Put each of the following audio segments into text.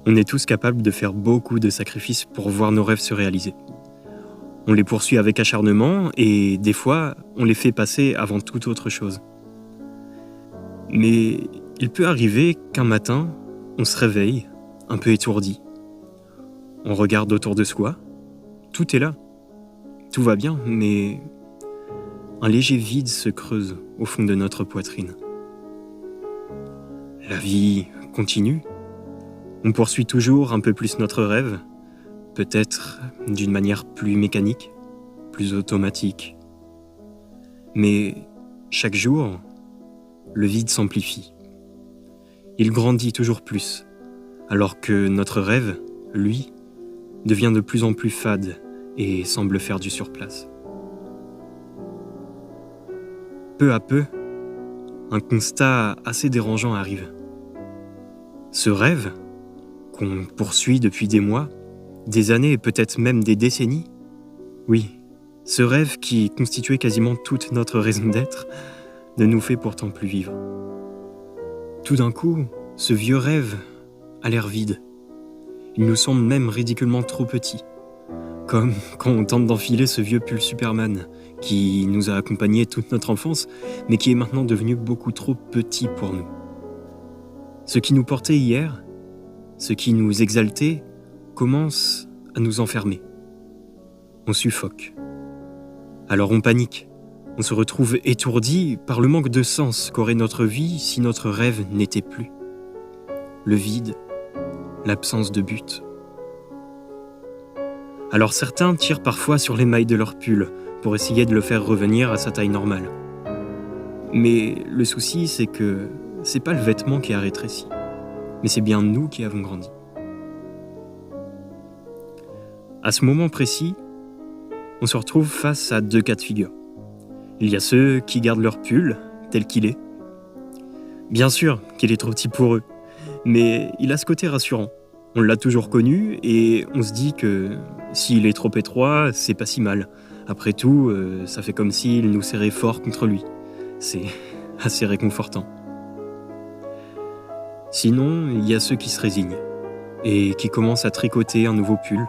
On est tous capables de faire beaucoup de sacrifices pour voir nos rêves se réaliser. On les poursuit avec acharnement et des fois, on les fait passer avant toute autre chose. Mais il peut arriver qu'un matin, on se réveille, un peu étourdi. On regarde autour de soi, tout est là, tout va bien, mais un léger vide se creuse au fond de notre poitrine. La vie continue. On poursuit toujours un peu plus notre rêve, peut-être d'une manière plus mécanique, plus automatique. Mais chaque jour, le vide s'amplifie. Il grandit toujours plus, alors que notre rêve, lui, devient de plus en plus fade et semble faire du surplace. Peu à peu, un constat assez dérangeant arrive. Ce rêve, qu'on poursuit depuis des mois, des années et peut-être même des décennies, oui, ce rêve qui constituait quasiment toute notre raison d'être, ne nous fait pourtant plus vivre. Tout d'un coup, ce vieux rêve a l'air vide. Il nous semble même ridiculement trop petit. Comme quand on tente d'enfiler ce vieux pull Superman qui nous a accompagnés toute notre enfance, mais qui est maintenant devenu beaucoup trop petit pour nous. Ce qui nous portait hier, ce qui nous exaltait, commence à nous enfermer. On suffoque. Alors on panique. On se retrouve étourdi par le manque de sens qu'aurait notre vie si notre rêve n'était plus. Le vide, l'absence de but. Alors certains tirent parfois sur les mailles de leur pull pour essayer de le faire revenir à sa taille normale. Mais le souci, c'est que c'est pas le vêtement qui a rétréci, mais c'est bien nous qui avons grandi. À ce moment précis, on se retrouve face à deux cas de figure. Il y a ceux qui gardent leur pull tel qu'il est. Bien sûr qu'il est trop petit pour eux, mais il a ce côté rassurant. On l'a toujours connu et on se dit que s'il est trop étroit, c'est pas si mal. Après tout, ça fait comme s'il nous serrait fort contre lui. C'est assez réconfortant. Sinon, il y a ceux qui se résignent et qui commencent à tricoter un nouveau pull,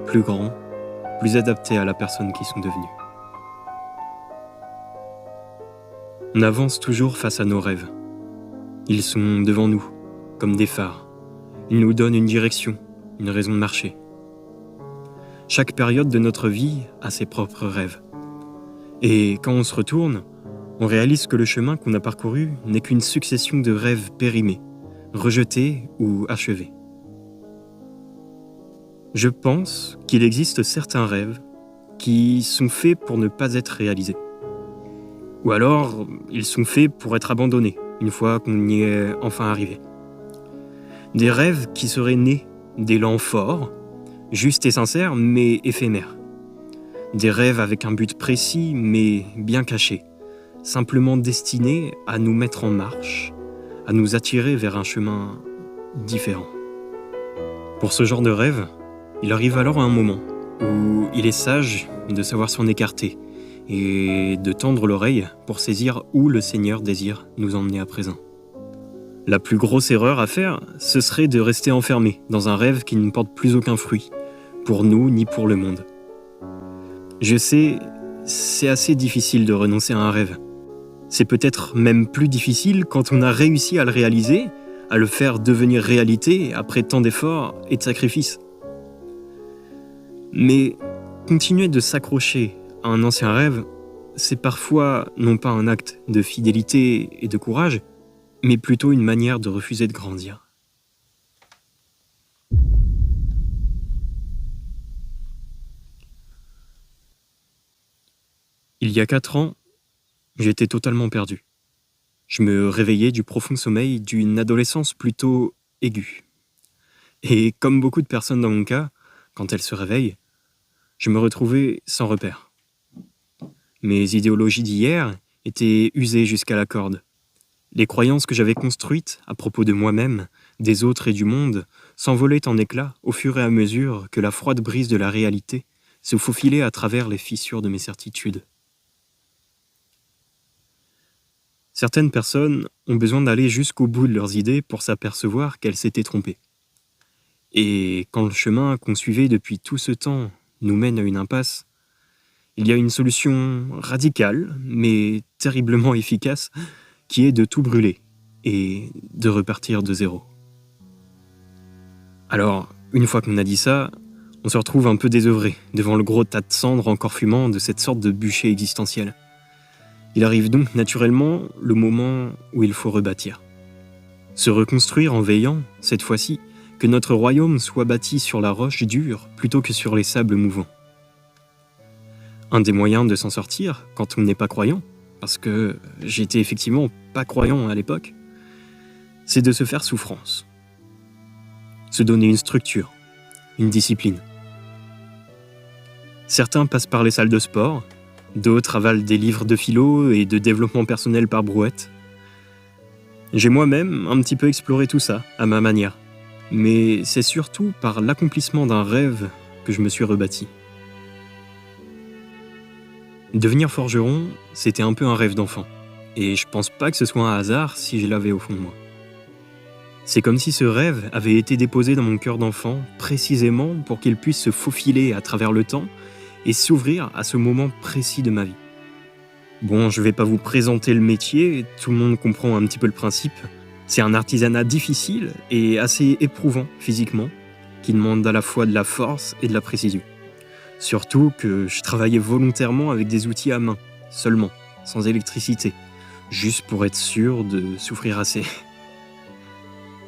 plus grand, plus adapté à la personne qu'ils sont devenus. On avance toujours face à nos rêves. Ils sont devant nous, comme des phares. Ils nous donnent une direction, une raison de marcher. Chaque période de notre vie a ses propres rêves. Et quand on se retourne, on réalise que le chemin qu'on a parcouru n'est qu'une succession de rêves périmés, rejetés ou achevés. Je pense qu'il existe certains rêves qui sont faits pour ne pas être réalisés. Ou alors, ils sont faits pour être abandonnés, une fois qu'on y est enfin arrivé. Des rêves qui seraient nés d'élan forts, justes et sincères, mais éphémères. Des rêves avec un but précis, mais bien caché, simplement destinés à nous mettre en marche, à nous attirer vers un chemin différent. Pour ce genre de rêve, il arrive alors un moment où il est sage de savoir s'en écarter et de tendre l'oreille pour saisir où le Seigneur désire nous emmener à présent. La plus grosse erreur à faire, ce serait de rester enfermé dans un rêve qui ne porte plus aucun fruit, pour nous ni pour le monde. Je sais, c'est assez difficile de renoncer à un rêve. C'est peut-être même plus difficile quand on a réussi à le réaliser, à le faire devenir réalité après tant d'efforts et de sacrifices. Mais continuer de s'accrocher à un ancien rêve, c'est parfois non pas un acte de fidélité et de courage, mais plutôt une manière de refuser de grandir. Il y a 4 ans, j'étais totalement perdu. Je me réveillais du profond sommeil d'une adolescence plutôt aiguë. Et comme beaucoup de personnes dans mon cas, quand elles se réveillent, je me retrouvais sans repère. Mes idéologies d'hier étaient usées jusqu'à la corde. Les croyances que j'avais construites à propos de moi-même, des autres et du monde s'envolaient en éclats au fur et à mesure que la froide brise de la réalité se faufilait à travers les fissures de mes certitudes. Certaines personnes ont besoin d'aller jusqu'au bout de leurs idées pour s'apercevoir qu'elles s'étaient trompées. Et quand le chemin qu'on suivait depuis tout ce temps nous mène à une impasse, il y a une solution radicale, mais terriblement efficace, qui est de tout brûler et de repartir de zéro. Alors, une fois qu'on a dit ça, on se retrouve un peu désœuvré devant le gros tas de cendres encore fumant de cette sorte de bûcher existentiel. Il arrive donc naturellement le moment où il faut rebâtir. Se reconstruire en veillant, cette fois-ci, que notre royaume soit bâti sur la roche dure plutôt que sur les sables mouvants. Un des moyens de s'en sortir, quand on n'est pas croyant, parce que j'étais effectivement pas croyant à l'époque, c'est de se faire souffrance. Se donner une structure, une discipline. Certains passent par les salles de sport, d'autres avalent des livres de philo et de développement personnel par brouette. J'ai moi-même un petit peu exploré tout ça, à ma manière. Mais c'est surtout par l'accomplissement d'un rêve que je me suis rebâti. Devenir forgeron, c'était un peu un rêve d'enfant. Et je pense pas que ce soit un hasard si je l'avais au fond de moi. C'est comme si ce rêve avait été déposé dans mon cœur d'enfant, précisément pour qu'il puisse se faufiler à travers le temps et s'ouvrir à ce moment précis de ma vie. Bon, je vais pas vous présenter le métier, tout le monde comprend un petit peu le principe. C'est un artisanat difficile et assez éprouvant physiquement, qui demande à la fois de la force et de la précision. Surtout que je travaillais volontairement avec des outils à main, seulement, sans électricité, juste pour être sûr de souffrir assez.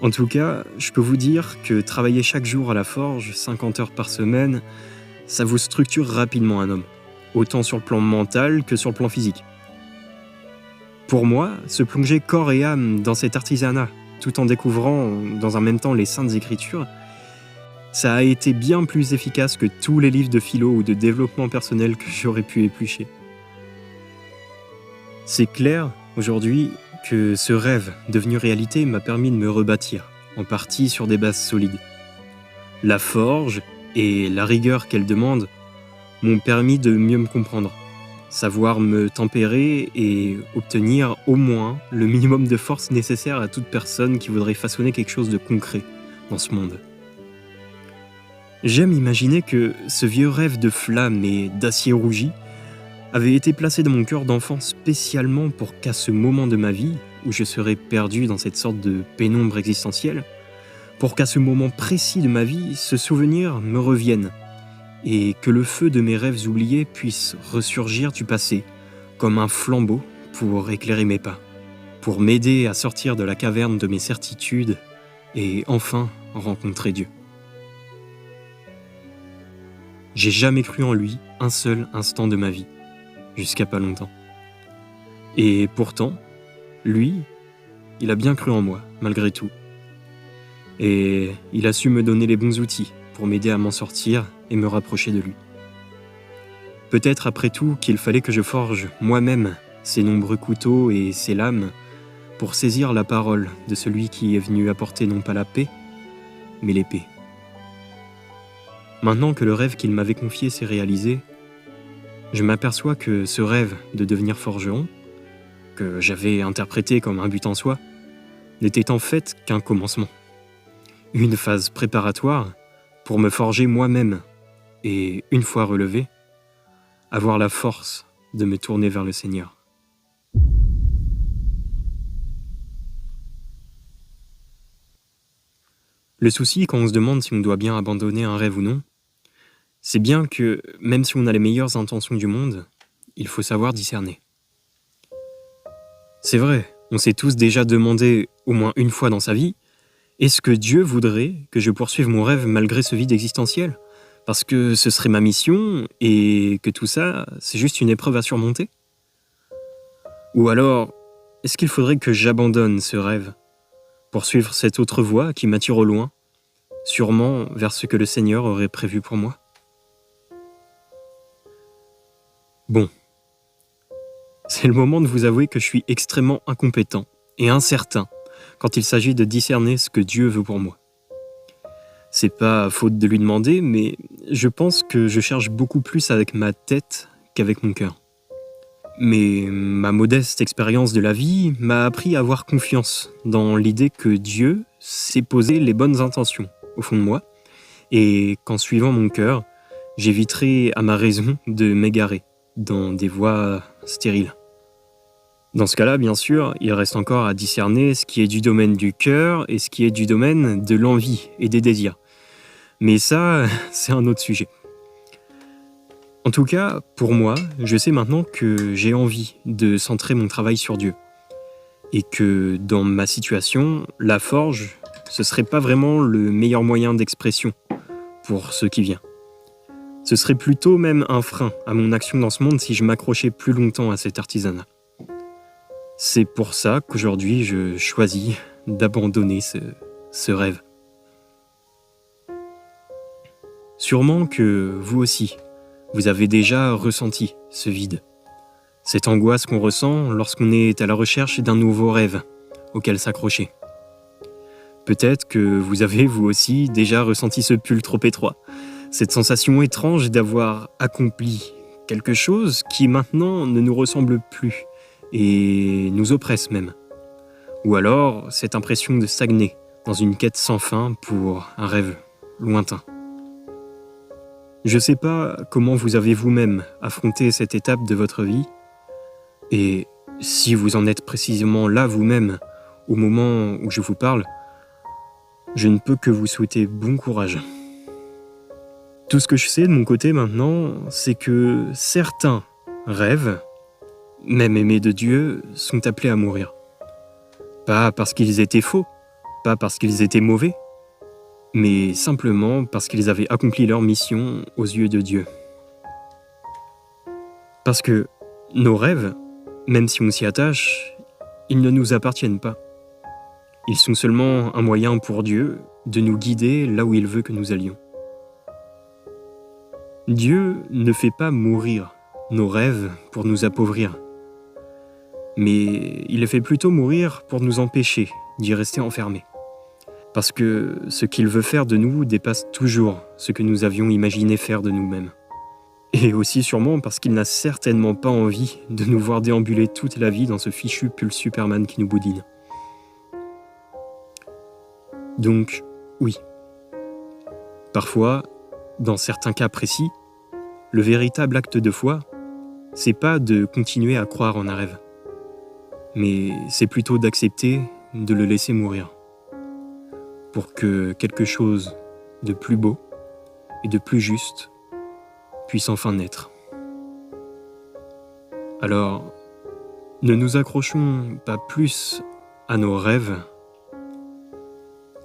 En tout cas, je peux vous dire que travailler chaque jour à la forge, 50 heures par semaine, ça vous structure rapidement un homme, autant sur le plan mental que sur le plan physique. Pour moi, se plonger corps et âme dans cet artisanat, tout en découvrant dans un même temps les saintes écritures, ça a été bien plus efficace que tous les livres de philo ou de développement personnel que j'aurais pu éplucher. C'est clair, aujourd'hui, que ce rêve devenu réalité m'a permis de me rebâtir, en partie sur des bases solides. La forge et la rigueur qu'elle demande m'ont permis de mieux me comprendre, savoir me tempérer et obtenir au moins le minimum de force nécessaire à toute personne qui voudrait façonner quelque chose de concret dans ce monde. J'aime imaginer que ce vieux rêve de flamme et d'acier rougi avait été placé dans mon cœur d'enfant spécialement pour qu'à ce moment de ma vie, où je serais perdu dans cette sorte de pénombre existentielle, pour qu'à ce moment précis de ma vie, ce souvenir me revienne, et que le feu de mes rêves oubliés puisse ressurgir du passé, comme un flambeau pour éclairer mes pas, pour m'aider à sortir de la caverne de mes certitudes et enfin rencontrer Dieu. J'ai jamais cru en lui un seul instant de ma vie, jusqu'à pas longtemps. Et pourtant, lui, il a bien cru en moi, malgré tout. Et il a su me donner les bons outils pour m'aider à m'en sortir et me rapprocher de lui. Peut-être après tout qu'il fallait que je forge moi-même ces nombreux couteaux et ces lames pour saisir la parole de celui qui est venu apporter non pas la paix, mais l'épée. Maintenant que le rêve qu'il m'avait confié s'est réalisé, je m'aperçois que ce rêve de devenir forgeron, que j'avais interprété comme un but en soi, n'était en fait qu'un commencement. Une phase préparatoire pour me forger moi-même et, une fois relevé, avoir la force de me tourner vers le Seigneur. Le souci quand on se demande si on doit bien abandonner un rêve ou non, c'est bien que, même si on a les meilleures intentions du monde, il faut savoir discerner. C'est vrai, on s'est tous déjà demandé, au moins une fois dans sa vie, est-ce que Dieu voudrait que je poursuive mon rêve malgré ce vide existentiel ? Parce que ce serait ma mission et que tout ça, c'est juste une épreuve à surmonter ? Ou alors, est-ce qu'il faudrait que j'abandonne ce rêve pour suivre cette autre voie qui m'attire au loin, sûrement vers ce que le Seigneur aurait prévu pour moi ? Bon, c'est le moment de vous avouer que je suis extrêmement incompétent et incertain quand il s'agit de discerner ce que Dieu veut pour moi. C'est pas faute de lui demander, mais je pense que je cherche beaucoup plus avec ma tête qu'avec mon cœur. Mais ma modeste expérience de la vie m'a appris à avoir confiance dans l'idée que Dieu s'est posé les bonnes intentions au fond de moi et qu'en suivant mon cœur, j'éviterai à ma raison de m'égarer dans des voies stériles. Dans ce cas-là, bien sûr, il reste encore à discerner ce qui est du domaine du cœur et ce qui est du domaine de l'envie et des désirs. Mais ça, c'est un autre sujet. En tout cas, pour moi, je sais maintenant que j'ai envie de centrer mon travail sur Dieu. Et que dans ma situation, la forge, ce serait pas vraiment le meilleur moyen d'expression pour ce qui vient. Ce serait plutôt même un frein à mon action dans ce monde si je m'accrochais plus longtemps à cet artisanat. C'est pour ça qu'aujourd'hui, je choisis d'abandonner ce rêve. Sûrement que vous aussi, vous avez déjà ressenti ce vide. Cette angoisse qu'on ressent lorsqu'on est à la recherche d'un nouveau rêve auquel s'accrocher. Peut-être que vous avez, vous aussi, déjà ressenti ce pull trop étroit. Cette sensation étrange d'avoir accompli quelque chose qui maintenant ne nous ressemble plus et nous oppresse même. Ou alors cette impression de stagner dans une quête sans fin pour un rêve lointain. Je ne sais pas comment vous avez vous-même affronté cette étape de votre vie, et si vous en êtes précisément là vous-même au moment où je vous parle, je ne peux que vous souhaiter bon courage. Tout ce que je sais de mon côté maintenant, c'est que certains rêves, même aimés de Dieu, sont appelés à mourir. Pas parce qu'ils étaient faux, pas parce qu'ils étaient mauvais, mais simplement parce qu'ils avaient accompli leur mission aux yeux de Dieu. Parce que nos rêves, même si on s'y attache, ils ne nous appartiennent pas. Ils sont seulement un moyen pour Dieu de nous guider là où il veut que nous allions. Dieu ne fait pas mourir nos rêves pour nous appauvrir, mais il les fait plutôt mourir pour nous empêcher d'y rester enfermés. Parce que ce qu'il veut faire de nous dépasse toujours ce que nous avions imaginé faire de nous-mêmes. Et aussi sûrement parce qu'il n'a certainement pas envie de nous voir déambuler toute la vie dans ce fichu pull Superman qui nous boudine. Donc, oui. Parfois, dans certains cas précis, le véritable acte de foi, c'est pas de continuer à croire en un rêve, mais c'est plutôt d'accepter de le laisser mourir, pour que quelque chose de plus beau et de plus juste puisse enfin naître. Alors, ne nous accrochons pas plus à nos rêves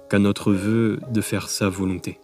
qu'à notre vœu de faire sa volonté.